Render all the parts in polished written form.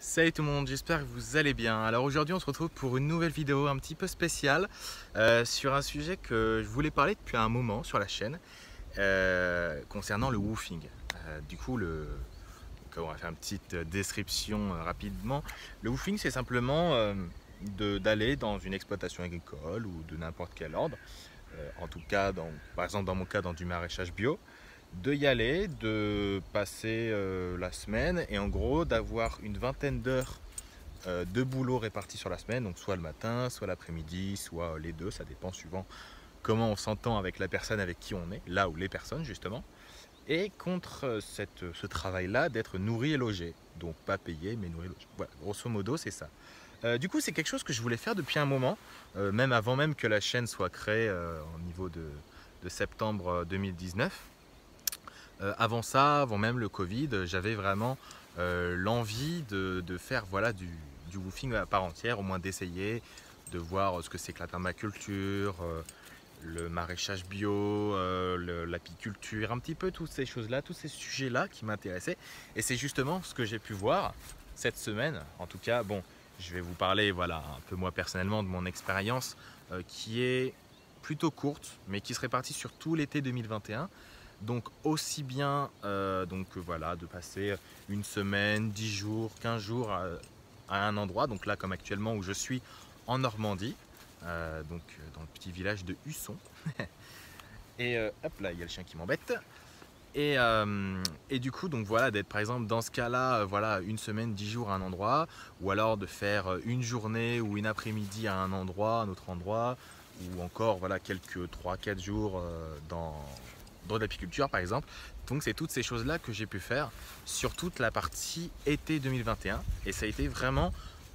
Salut tout le monde, j'espère que vous allez bien. Alors aujourd'hui on se retrouve pour une nouvelle vidéo un petit peu spéciale sur un sujet que je voulais parler depuis un moment sur la chaîne concernant le woofing. On va faire une petite description rapidement. Le woofing c'est simplement d'aller dans une exploitation agricole ou de n'importe quel ordre, en tout cas par exemple dans mon cas dans du maraîchage bio, de y aller, de passer la semaine et en gros d'avoir une vingtaine d'heures de boulot réparties sur la semaine, donc soit le matin, soit l'après-midi, soit les deux, ça dépend suivant comment on s'entend avec la personne avec qui on est, là où les personnes justement, et contre ce travail-là d'être nourri et logé, donc pas payé mais nourri et logé. Voilà, grosso modo c'est ça. Du coup c'est quelque chose que je voulais faire depuis un moment, même avant même que la chaîne soit créée au niveau de septembre 2019. Avant ça, avant même le Covid, j'avais vraiment l'envie de faire voilà, du woofing à part entière, au moins d'essayer, de voir ce que c'est que la permaculture, le maraîchage bio, l'apiculture, un petit peu toutes ces choses-là, tous ces sujets-là qui m'intéressaient. Et c'est justement ce que j'ai pu voir cette semaine. En tout cas, bon, je vais vous parler voilà, un peu moi personnellement de mon expérience qui est plutôt courte, mais qui se répartit sur tout l'été 2021. Donc aussi bien voilà, de passer une semaine, 10 jours, 15 jours à un endroit, donc là comme actuellement où je suis en Normandie, dans le petit village de Husson. Et hop là, il y a le chien qui m'embête. Et du coup, donc voilà, d'être par exemple dans ce cas-là, voilà, une semaine, 10 jours à un endroit, ou alors de faire une journée ou une après-midi à un endroit, un autre endroit, ou encore voilà, quelques 3-4 jours dans l'apiculture par exemple. Donc c'est toutes ces choses-là que j'ai pu faire sur toute la partie été 2021 et ça a été vraiment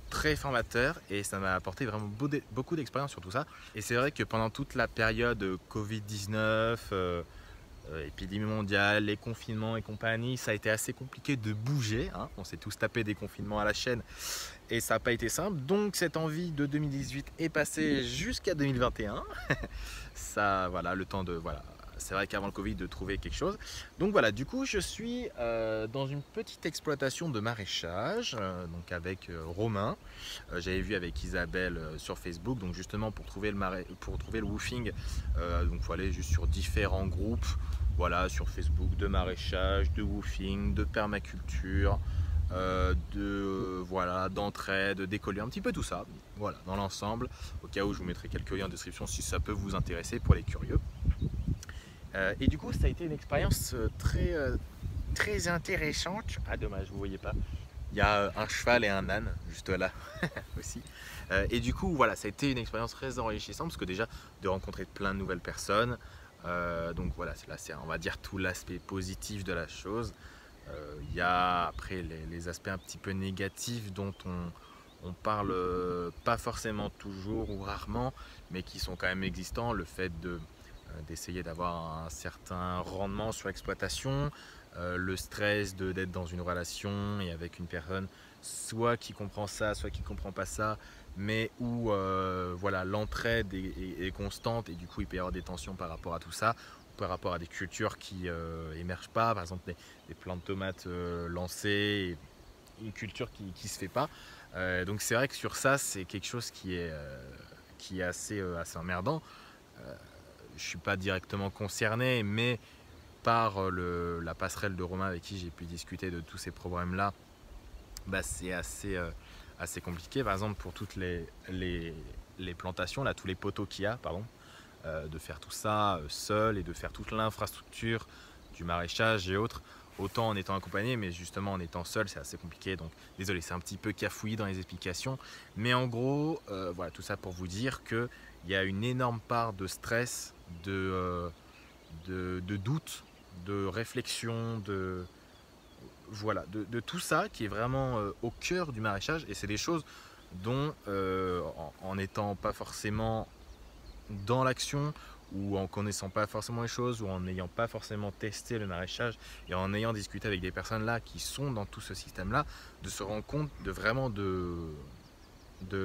très formateur et ça m'a apporté vraiment beaucoup d'expérience sur tout ça. Et c'est vrai que pendant toute la période Covid-19, épidémie mondiale, les confinements et compagnie, ça a été assez compliqué de bouger, hein. On s'est tous tapé des confinements à la chaîne et ça n'a pas été simple. Donc cette envie de 2018 est passée jusqu'à 2021. Ça, voilà, le temps de voilà. C'est vrai qu'avant le Covid de trouver quelque chose. Donc voilà, du coup je suis dans une petite exploitation de maraîchage, donc avec Romain. J'avais vu avec Isabelle sur Facebook, donc justement pour trouver le woofing, donc il faut aller juste sur différents groupes, voilà, sur Facebook de maraîchage, de woofing, de permaculture, voilà, d'entraide, d'écoliers, un petit peu tout ça, voilà, dans l'ensemble, au cas où je vous mettrai quelques liens en description si ça peut vous intéresser pour les curieux. Et du coup ça a été une expérience très intéressante. Ah dommage, vous voyez pas. Il y a un cheval et un âne juste là aussi. Et du coup voilà, ça a été une expérience très enrichissante parce que déjà de rencontrer plein de nouvelles personnes. Donc voilà, là c'est on va dire tout l'aspect positif de la chose. Il y a après les aspects un petit peu négatifs dont on parle pas forcément toujours ou rarement, mais qui sont quand même existants. Le fait d'essayer d'avoir un certain rendement sur l'exploitation, le stress d'être dans une relation et avec une personne soit qui comprend ça, soit qui comprend pas ça, mais où voilà, l'entraide est constante et du coup il peut y avoir des tensions par rapport à tout ça, par rapport à des cultures qui émergent pas, par exemple des plants de tomates lancés, une culture qui se fait pas. Donc c'est vrai que sur ça c'est quelque chose qui est assez emmerdant. Je ne suis pas directement concerné, mais par la passerelle de Romain avec qui j'ai pu discuter de tous ces problèmes-là, bah, c'est assez compliqué. Par exemple, pour toutes les plantations, là, tous les poteaux qu'il y a, pardon, de faire tout ça seul et de faire toute l'infrastructure du maraîchage et autres, autant en étant accompagné, mais justement en étant seul, c'est assez compliqué. Donc, désolé, c'est un petit peu cafouillis dans les explications. Mais en gros, voilà, tout ça pour vous dire qu'il y a une énorme part de stress, de doute, de réflexion, voilà, de tout ça qui est vraiment au cœur du maraîchage. Et c'est des choses dont, en n'étant pas forcément dans l'action ou en connaissant pas forcément les choses ou en n'ayant pas forcément testé le maraîchage et en ayant discuté avec des personnes là qui sont dans tout ce système là, de se rendre compte de vraiment de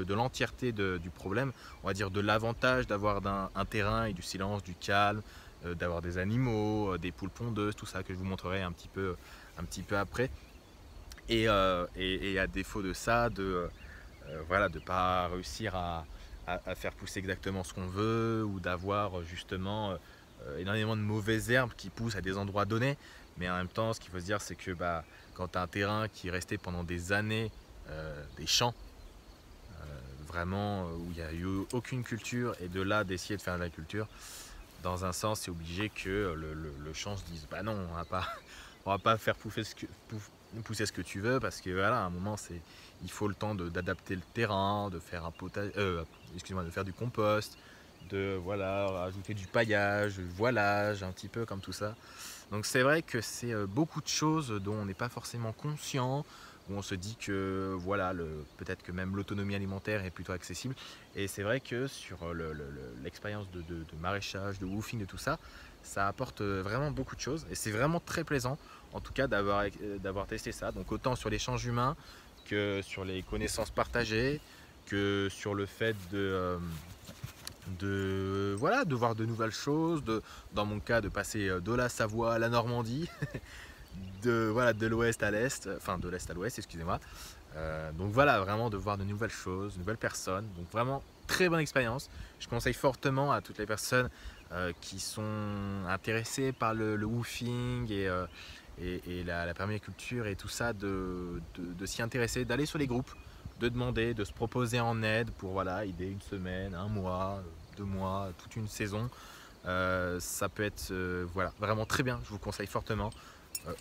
l'entièreté du problème, on va dire de l'avantage d'avoir un terrain et du silence, du calme, d'avoir des animaux, des poules pondeuses, tout ça que je vous montrerai un petit peu après. Et à défaut de ça, voilà, de ne pas réussir à faire pousser exactement ce qu'on veut, ou d'avoir justement énormément de mauvaises herbes qui poussent à des endroits donnés. Mais en même temps, ce qu'il faut se dire, c'est que quand tu as un terrain qui est resté pendant des années des champs, vraiment où il n'y a eu aucune culture, et de là d'essayer de faire de la culture, dans un sens, c'est obligé que le champ se dise bah non, on va pas faire pousser ce que tu veux, parce que voilà, à un moment, il faut le temps d'adapter le terrain, de faire un potager, excuse-moi, de faire du compost, de voilà, rajouter du paillage, du voilage, un petit peu comme tout ça. Donc c'est vrai que c'est beaucoup de choses dont on n'est pas forcément conscient, où on se dit que voilà, peut-être que même l'autonomie alimentaire est plutôt accessible. Et c'est vrai que sur l'expérience de maraîchage, de woofing, de tout ça, ça apporte vraiment beaucoup de choses. Et c'est vraiment très plaisant, en tout cas, d'avoir testé ça. Donc autant sur l'échange humain que sur les connaissances partagées, que sur le fait voilà, de voir de nouvelles choses, dans mon cas de passer de la Savoie à la Normandie, voilà, de l'ouest à l'est, enfin de l'est à l'ouest, excusez-moi. Donc voilà, vraiment de voir de nouvelles choses, de nouvelles personnes. Donc vraiment très bonne expérience. Je conseille fortement à toutes les personnes qui sont intéressées par le woofing et la permaculture et tout ça, de s'y intéresser, d'aller sur les groupes, de demander, de se proposer en aide pour voilà, aider une semaine, un mois, 2 mois, toute une saison. Ça peut être voilà, vraiment très bien, je vous conseille fortement.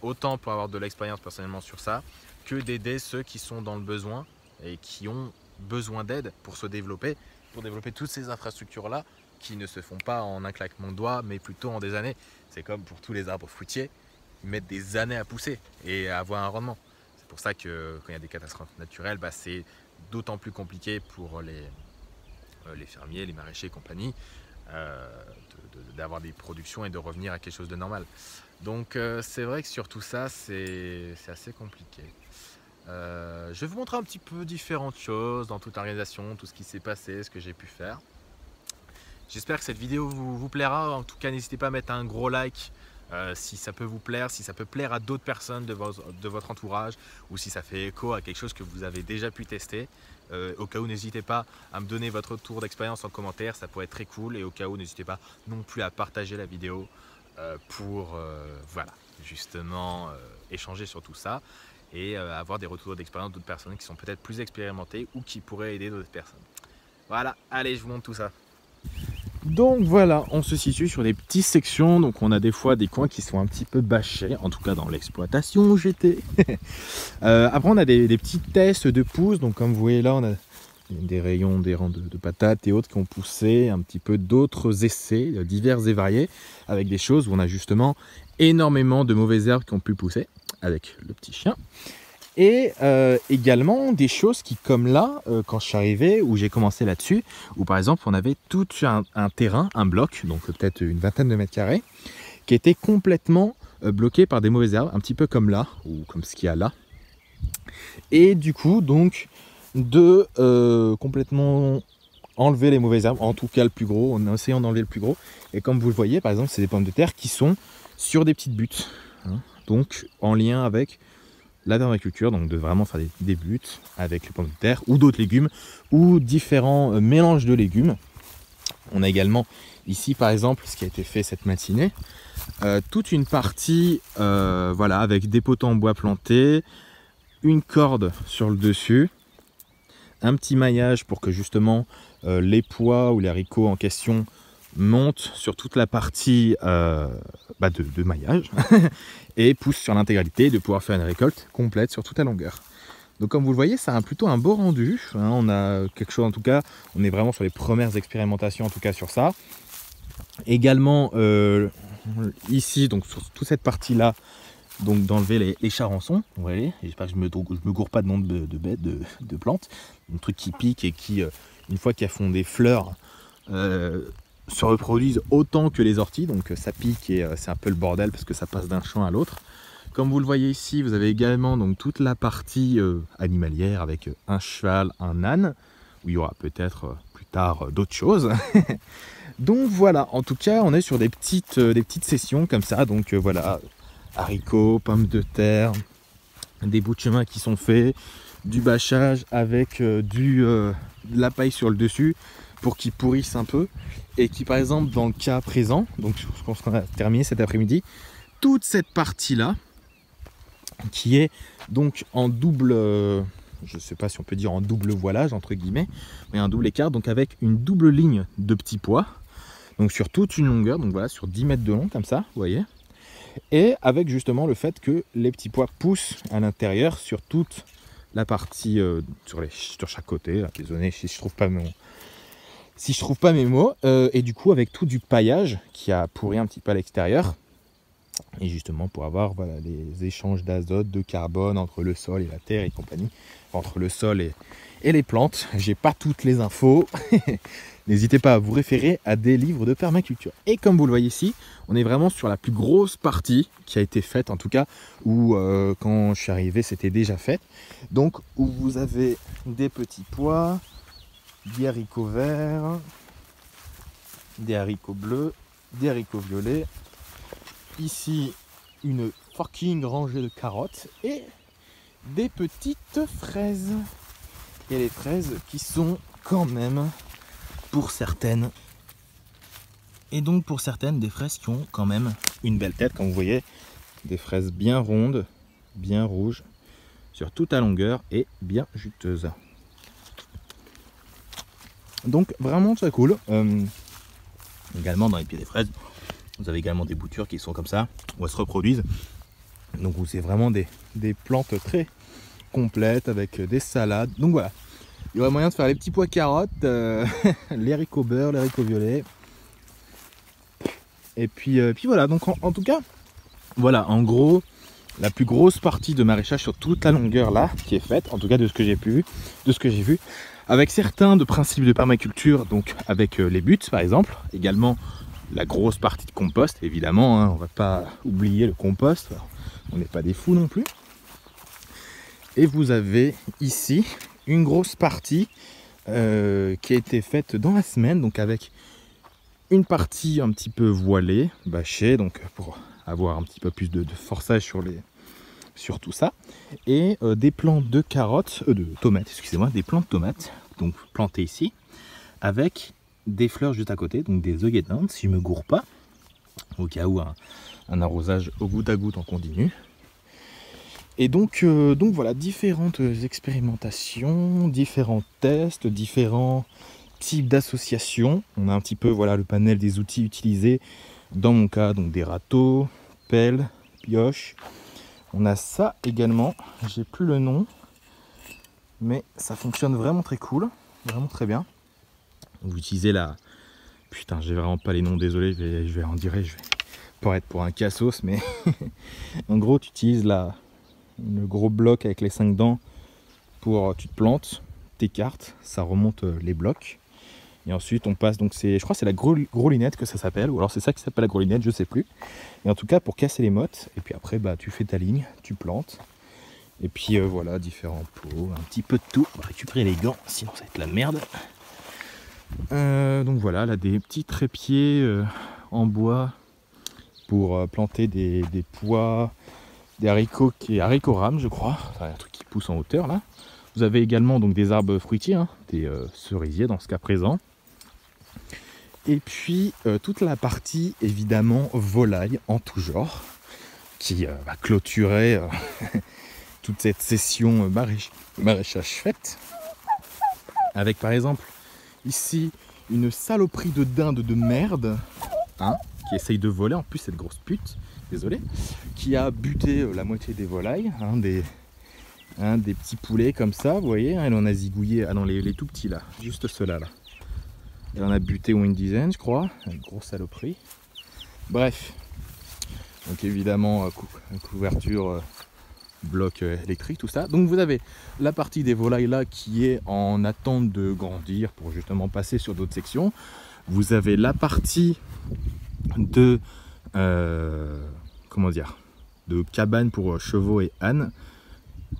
Autant pour avoir de l'expérience personnellement sur ça, que d'aider ceux qui sont dans le besoin et qui ont besoin d'aide pour se développer, pour développer toutes ces infrastructures-là qui ne se font pas en un claquement de doigts, mais plutôt en des années. C'est comme pour tous les arbres fruitiers, ils mettent des années à pousser et à avoir un rendement. C'est pour ça que quand il y a des catastrophes naturelles, c'est d'autant plus compliqué pour les fermiers, les maraîchers et compagnie, d'avoir des productions et de revenir à quelque chose de normal. Donc c'est vrai que sur tout ça, c'est assez compliqué. Je vais vous montrer un petit peu différentes choses dans toute l'organisation, tout ce qui s'est passé, ce que j'ai pu faire. J'espère que cette vidéo vous plaira. En tout cas, n'hésitez pas à mettre un gros like si ça peut vous plaire, si ça peut plaire à d'autres personnes de votre entourage, ou si ça fait écho à quelque chose que vous avez déjà pu tester. Au cas où, n'hésitez pas à me donner votre retour d'expérience en commentaire, ça pourrait être très cool. Et au cas où, n'hésitez pas non plus à partager la vidéo pour voilà, justement échanger sur tout ça et avoir des retours d'expérience d'autres personnes qui sont peut-être plus expérimentées ou qui pourraient aider d'autres personnes. Voilà, allez, je vous montre tout ça. Donc voilà, on se situe sur des petites sections, donc on a des fois des coins qui sont un petit peu bâchés, en tout cas dans l'exploitation où j'étais. Après on a des petits tests de pousses, donc comme vous voyez là, on a des rayons, des rangs de patates et autres qui ont poussé, un petit peu d'autres essais divers et variés, avec des choses où on a justement énormément de mauvaises herbes qui ont pu pousser, avec le petit chien. Et également des choses qui, comme là, quand je suis arrivé, où j'ai commencé là-dessus, où par exemple on avait tout un terrain, un bloc, donc peut-être une vingtaine de mètres carrés, qui était complètement bloqué par des mauvaises herbes, un petit peu comme là, ou comme ce qu'il y a là. Et du coup, donc, de complètement enlever les mauvaises herbes, en tout cas le plus gros, en essayant d'enlever le plus gros. Et comme vous le voyez, par exemple, c'est des pommes de terre qui sont sur des petites buttes, hein, donc en lien avec la permaculture, donc de vraiment faire des buttes avec les pommes de terre ou d'autres légumes ou différents mélanges de légumes. On a également ici par exemple ce qui a été fait cette matinée, toute une partie voilà, avec des poteaux en bois plantés, une corde sur le dessus, un petit maillage pour que justement les pois ou les haricots en question montent sur toute la partie de maillage et poussent sur l'intégralité, de pouvoir faire une récolte complète sur toute la longueur. Donc comme vous le voyez, ça a plutôt un beau rendu, hein, on a quelque chose, en tout cas on est vraiment sur les premières expérimentations en tout cas sur ça. Également ici, donc sur toute cette partie là, donc d'enlever les charançons, vous voyez, j'espère que je me gourre pas de nom de bêtes, de plantes, un truc qui pique et qui une fois qu'elles font des fleurs se reproduisent autant que les orties, donc ça pique et c'est un peu le bordel parce que ça passe d'un champ à l'autre. Comme vous le voyez ici, vous avez également donc toute la partie animalière avec un cheval, un âne, où il y aura peut-être plus tard d'autres choses. Donc voilà, en tout cas on est sur des petites sessions comme ça, donc voilà, haricots, pommes de terre, des bouts de chemin qui sont faits, du bâchage avec de la paille sur le dessus pour qu'ils pourrissent un peu et qui par exemple dans le cas présent, donc je pense qu'on a terminé cet après-midi, toute cette partie là qui est donc en double, je sais pas si on peut dire en double voilage entre guillemets, mais un double écart, donc avec une double ligne de petits pois, donc sur toute une longueur, donc voilà, sur 10 mètres de long comme ça, vous voyez, et avec justement le fait que les petits pois poussent à l'intérieur sur toute la partie, sur chaque côté, là, désolé si je trouve pas mes mots, et du coup avec tout du paillage qui a pourri un petit peu à l'extérieur, et justement pour avoir voilà, les échanges d'azote, de carbone entre le sol et la terre et compagnie, entre le sol et les plantes. J'ai pas toutes les infos, n'hésitez pas à vous référer à des livres de permaculture. Et comme vous le voyez ici, on est vraiment sur la plus grosse partie qui a été faite, en tout cas, où quand je suis arrivé c'était déjà fait. Donc où vous avez des petits pois, des haricots verts, des haricots bleus, des haricots violets, ici une fucking rangée de carottes et des petites fraises. Et les fraises qui sont quand même, pour certaines, et donc pour certaines des fraises qui ont quand même une belle tête, comme vous voyez, des fraises bien rondes, bien rouges, sur toute la longueur et bien juteuses. Donc vraiment très cool. Également dans les pieds des fraises, vous avez également des boutures qui sont comme ça, où elles se reproduisent. Donc c'est vraiment des plantes très complètes avec des salades. Donc voilà, il y aurait moyen de faire les petits pois carottes, les haricots beurre, les haricots violets. Et puis voilà, donc en tout cas, voilà en gros la plus grosse partie de maraîchage sur toute la longueur là qui est faite, en tout cas de ce que j'ai pu, de ce que j'ai vu, avec certains de principes de permaculture, donc avec les buts par exemple, également la grosse partie de compost évidemment, hein, on va pas oublier le compost, on n'est pas des fous non plus. Et vous avez ici une grosse partie qui a été faite dans la semaine, donc avec une partie un petit peu voilée, bâchée, donc pour avoir un petit peu plus de forçage sur tout ça, et des plants de carottes, de tomates, excusez-moi, des plants de tomates, donc plantés ici, avec des fleurs juste à côté, donc des œillets d'Inde, si je me gourre pas, au cas où un arrosage au goutte à goutte en continu. Et donc voilà, différentes expérimentations, différents tests, différents types d'associations. On a un petit peu voilà le panel des outils utilisés. Dans mon cas, donc des râteaux, pelles, pioches. On a ça également, j'ai plus le nom, mais ça fonctionne vraiment très cool, vraiment très bien. Vous utilisez la... Putain, j'ai vraiment pas les noms, désolé, je vais en dire, je vais pas être pour un cassos, mais en gros, tu utilises le gros bloc avec les 5 dents pour... Tu te plantes, t'écartes, ça remonte les blocs. Et ensuite, on passe, donc je crois que c'est la grelinette que ça s'appelle, ou alors c'est ça qui s'appelle la grelinette, je sais plus. Et en tout cas, pour casser les mottes, et puis après, tu fais ta ligne, tu plantes. Et puis voilà, différents pots, un petit peu de tout. On va récupérer les gants, sinon ça va être la merde. Donc voilà, là des petits trépieds en bois pour planter des pois, des haricots, haricots rames je crois, enfin, un truc qui pousse en hauteur là. Vous avez également donc des arbres fruitiers, hein, des cerisiers dans ce cas présent. Et puis toute la partie évidemment volaille en tout genre qui va clôturer toute cette session maraîchage faite. Avec par exemple ici une saloperie de dinde de merde, hein, qui essaye de voler, en plus cette grosse pute, désolé, qui a buté la moitié des volailles, hein, des petits poulets comme ça, vous voyez, hein, elle en a zigouillé, ah non les tout petits là, juste ceux-là là. Elle en a buté une dizaine je crois, une grosse saloperie. Bref, donc évidemment couverture bloc électrique, tout ça. Donc vous avez la partie des volailles là qui est en attente de grandir pour justement passer sur d'autres sections. Vous avez la partie de comment dire, de cabane pour chevaux et ânes,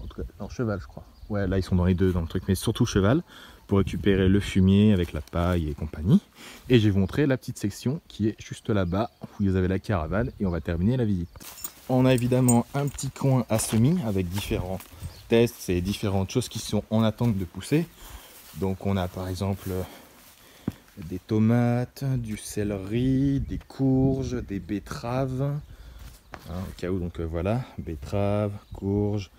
en tout cas, non, cheval je crois, ouais là ils sont dans les deux dans le truc, mais surtout cheval pour récupérer le fumier avec la paille et compagnie. Et je vais vous montrer la petite section qui est juste là-bas où vous avez la caravane et on va terminer la visite. on a évidemment un petit coin à semis avec différents tests et différentes choses qui sont en attente de pousser. Donc on a par exemple des tomates, du céleri, des courges, des betteraves. Au cas où, donc voilà, betteraves, courges,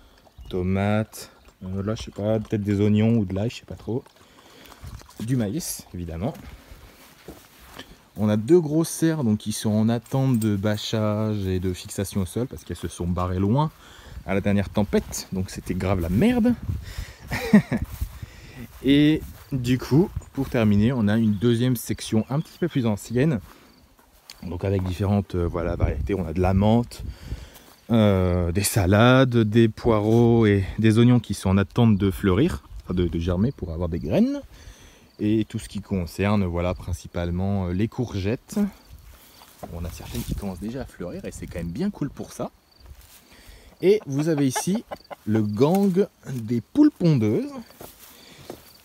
tomates, là je sais pas, peut-être des oignons ou de l'ail, je sais pas trop. Du maïs, évidemment. On a 2 grosses serres donc, qui sont en attente de bâchage et de fixation au sol parce qu'elles se sont barrées loin à la dernière tempête, donc c'était grave la merde. Et du coup, pour terminer, on a une deuxième section un petit peu plus ancienne, donc avec différentes variétés. On a de la menthe, des salades, des poireaux et des oignons qui sont en attente de fleurir, enfin de germer pour avoir des graines. Et tout ce qui concerne principalement les courgettes. On a certaines qui commencent déjà à fleurir et c'est quand même bien cool pour ça. Et vous avez ici le gang des poules pondeuses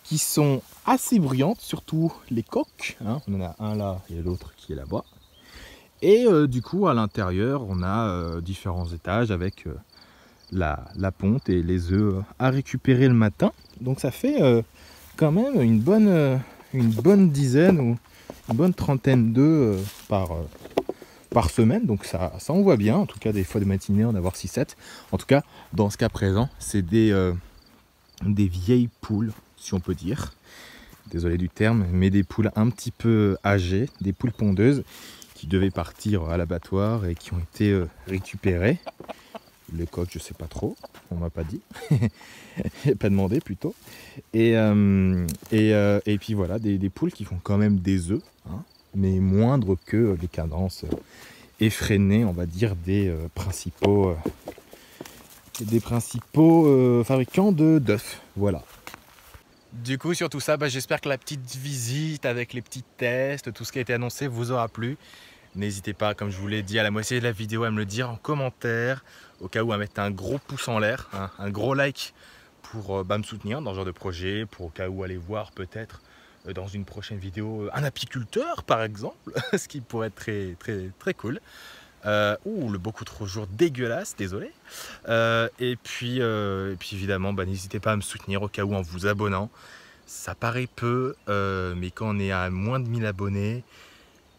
qui sont assez bruyantes, surtout les coqs. On en a un là et l'autre qui est là-bas. Et du coup à l'intérieur on a différents étages avec la ponte et les œufs à récupérer le matin. Donc ça fait quand même une bonne dizaine ou une bonne trentaine d'œufs par semaine, donc ça envoie bien. En tout cas des fois de matinée en avoir 6-7. En tout cas dans ce cas présent c'est des vieilles poules, si on peut dire, désolé du terme, mais des poules un petit peu âgées, des poules pondeuses qui devaient partir à l'abattoir et qui ont été récupérées. Les coqs, je sais pas trop, on m'a pas dit, pas demandé plutôt. Et puis voilà, des poules qui font quand même des œufs, mais moindres que les cadences effrénées, on va dire, des principaux fabricants d'œufs. Voilà. Du coup, sur tout ça, j'espère que la petite visite avec les petits tests, tout ce qui a été annoncé vous aura plu. N'hésitez pas, comme je vous l'ai dit à la moitié de la vidéo, à me le dire en commentaire, au cas où à mettre un gros pouce en l'air, un gros like pour me soutenir dans ce genre de projet, pour au cas où aller voir peut-être dans une prochaine vidéo un apiculteur par exemple, ce qui pourrait être très très très cool. Le beaucoup trop jour dégueulasse, désolé. Et puis évidemment, n'hésitez pas à me soutenir au cas où en vous abonnant. Ça paraît peu, mais quand on est à moins de 1000 abonnés,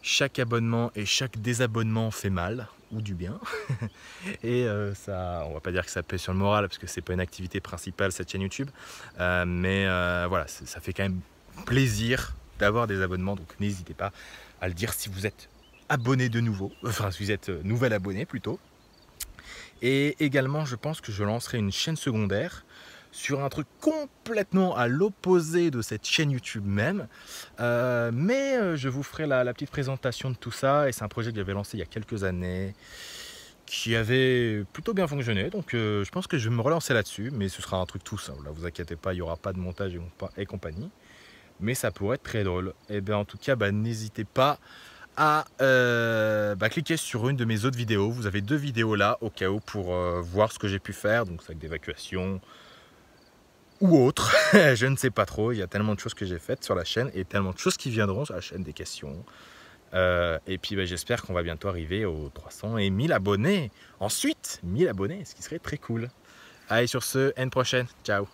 chaque abonnement et chaque désabonnement fait mal, ou du bien. Et ça, on va pas dire que ça pèse sur le moral, parce que c'est pas une activité principale cette chaîne YouTube. Mais voilà, ça fait quand même plaisir d'avoir des abonnements, donc n'hésitez pas à le dire si vous êtes abonné de nouveau, enfin si vous êtes nouvel abonné plutôt. Et également je pense que je lancerai une chaîne secondaire sur un truc complètement à l'opposé de cette chaîne YouTube même, mais je vous ferai la petite présentation de tout ça. Et c'est un projet que j'avais lancé il y a quelques années qui avait plutôt bien fonctionné, donc je pense que je vais me relancer là-dessus, mais ce sera un truc tout simple, là, vous inquiétez pas, il n'y aura pas de montage et compagnie, mais ça pourrait être très drôle. Et bien en tout cas n'hésitez pas à cliquer sur une de mes autres vidéos. Vous avez 2 vidéos là au cas où pour voir ce que j'ai pu faire, donc sac d'évacuation ou autre, je ne sais pas trop, il y a tellement de choses que j'ai faites sur la chaîne et tellement de choses qui viendront sur la chaîne, des questions. Et puis j'espère qu'on va bientôt arriver aux 300 et 1000 abonnés. Ensuite 1000 abonnés, ce qui serait très cool. Allez, sur ce, à une prochaine, ciao.